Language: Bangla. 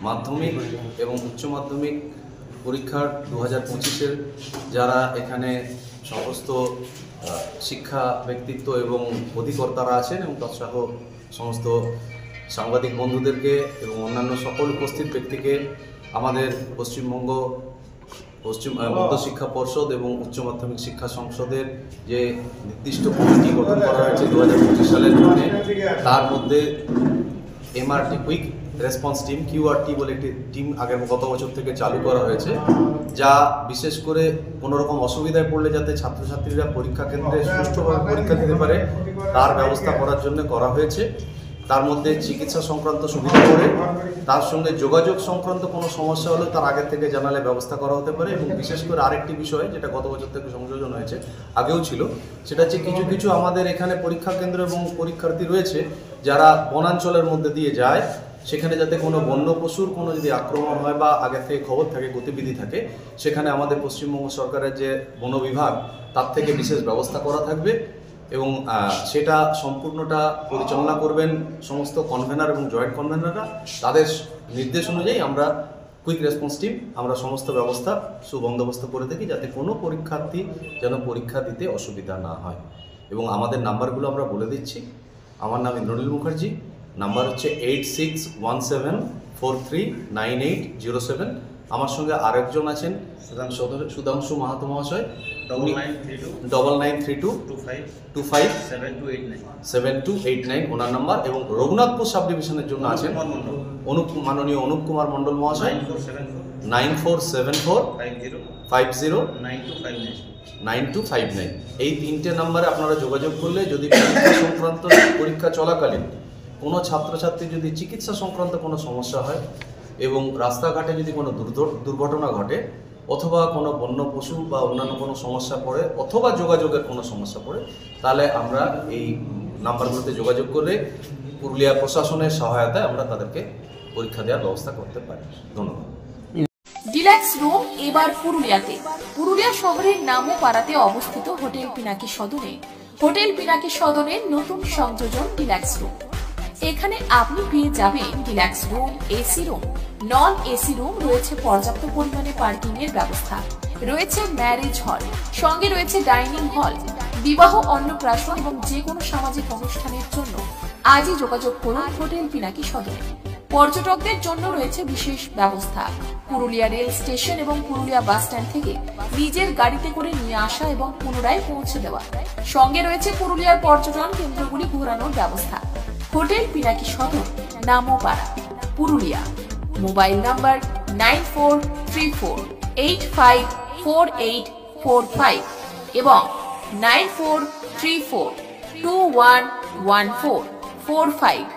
মাধ্যমিক এবং উচ্চ মাধ্যমিক পরীক্ষার 2025-এর যারা এখানে সমস্ত শিক্ষা ব্যক্তিত্ব এবং অধিকর্তারা আছেন এবং তৎসহ সমস্ত সাংবাদিক বন্ধুদেরকে এবং অন্যান্য সকল উপস্থিত ব্যক্তিকে আমাদের পশ্চিমবঙ্গ মধ্যশিক্ষা পর্ষদ এবং উচ্চ মাধ্যমিক শিক্ষা সংসদের যে নির্দিষ্ট কমিটি গঠন করা হয়েছে 2025 সালের জন্য, তার মধ্যে MRT quick response team QRT বলে একটি টিম গত বছর থেকে চালু করা হয়েছে, যা বিশেষ করে কোনো রকম অসুবিধায় পড়লে যাতে ছাত্রছাত্রীরা পরীক্ষা কেন্দ্রে সুষ্ঠুভাবে পরীক্ষা দিতে পারে তার ব্যবস্থা করার জন্য করা হয়েছে। তার মধ্যে চিকিৎসা সংক্রান্ত সুবিধা করে তার সঙ্গে যোগাযোগ সংক্রান্ত কোনো সমস্যা হলে তার আগে থেকে জানালে ব্যবস্থা করা হতে পারে। এবং বিশেষ করে আরেকটি বিষয় যেটা গত বছর থেকে সংযোজন হয়েছে, আগেও ছিল, সেটা হচ্ছে কিছু কিছু আমাদের এখানে পরীক্ষা কেন্দ্র এবং পরীক্ষার্থী রয়েছে যারা বনাঞ্চলের মধ্যে দিয়ে যায়, সেখানে যাতে কোনো বন্য পশুর কোনো যদি আক্রমণ হয় বা আগে থেকে খবর থাকে, গতিবিধি থাকে, সেখানে আমাদের পশ্চিমবঙ্গ সরকারের যে বন বিভাগ তার থেকে বিশেষ ব্যবস্থা করা থাকবে এবং সেটা সম্পূর্ণটা পরিচালনা করবেন সমস্ত কনভেনার এবং জয়েন্ট কনভেনাররা। তাদের নির্দেশ অনুযায়ী আমরা কুইক রেসপন্স টিম আমরা সমস্ত ব্যবস্থা সুবন্দোবস্ত করে থাকি যাতে কোনো পরীক্ষার্থী যেন পরীক্ষা দিতে অসুবিধা না হয়। এবং আমাদের নাম্বারগুলো আমরা বলে দিচ্ছি। আমার নাম ইন্দ্রনীল মুখার্জি, নাম্বার হচ্ছে 8617439807। আমার সঙ্গে আরেকজন আছেন সুধাংশু মাহাতো মহাশয়, 9932257289 ওনার নাম্বার। এবং রঘুনাথপুর সাব ডিভিশনের জন্য আছেন মাননীয় অনুপ কুমার মণ্ডল মহাশয়, 9474509259। এই তিনটে নাম্বারে আপনারা যোগাযোগ করলে যদি পরীক্ষা সংক্রান্ত পরীক্ষা চলাকালীন কোনো ছাত্রছাত্রী যদি চিকিৎসা সংক্রান্ত কোনো সমস্যা হয় এবং রাস্তাঘাটে যদি কোনো দুর্ঘটনা ঘটে অথবা কোনো বন্য পশু বা অন্যান্য কোনো সমস্যা পড়ে অথবা যোগাযোগের কোনো সমস্যা পড়ে, তাহলে আমরা এই নাম্বারগুলোতে যোগাযোগ করে পুরুলিয়া প্রশাসনের সহায়তায় আমরা তাদেরকে পরীক্ষা দেওয়ার ব্যবস্থা করতে পারি। ধন্যবাদ। ডিলাক্স রুম এবার পুরুলিয়াতে। পুরুলিয়া শহরের নামোপাড়াতে অবস্থিত হোটেল পিনাকি সদনে নতুন সংযোজন ডিলাক্স রুম। এখানে আপনি পেয়ে যাবেন deluxe room, AC room, non AC room, রয়েছে পর্যাপ্ত পরিমাণে পার্কিং এর ব্যবস্থা, রয়েছে ম্যারেজ হল, সঙ্গে রয়েছে ডাইনিং হল। বিবাহ, অন্নপ্রাশন এবং যে কোনো সামাজিক অনুষ্ঠানের জন্য আজই যোগাযোগ করুন হোটেল পিনাকি সদনে। পর্যটকদের জন্য রয়েছে বিশেষ ব্যবস্থা। পুরুলিয়া রেল স্টেশন এবং পুরুলিয়া বাস স্ট্যান্ড থেকে নিজের গাড়িতে করে নিয়ে আসা এবং পুনরায় পৌঁছে দেওয়া। সঙ্গে রয়েছে পুরুলিয়ার পর্যটন কেন্দ্রগুলি ঘোরানোর ব্যবস্থা। হোটেল পিনাকি সদন, নামোপাড়া, পুরুলিয়া। মোবাইল নাম্বার 9434854845 এবং 9434211445।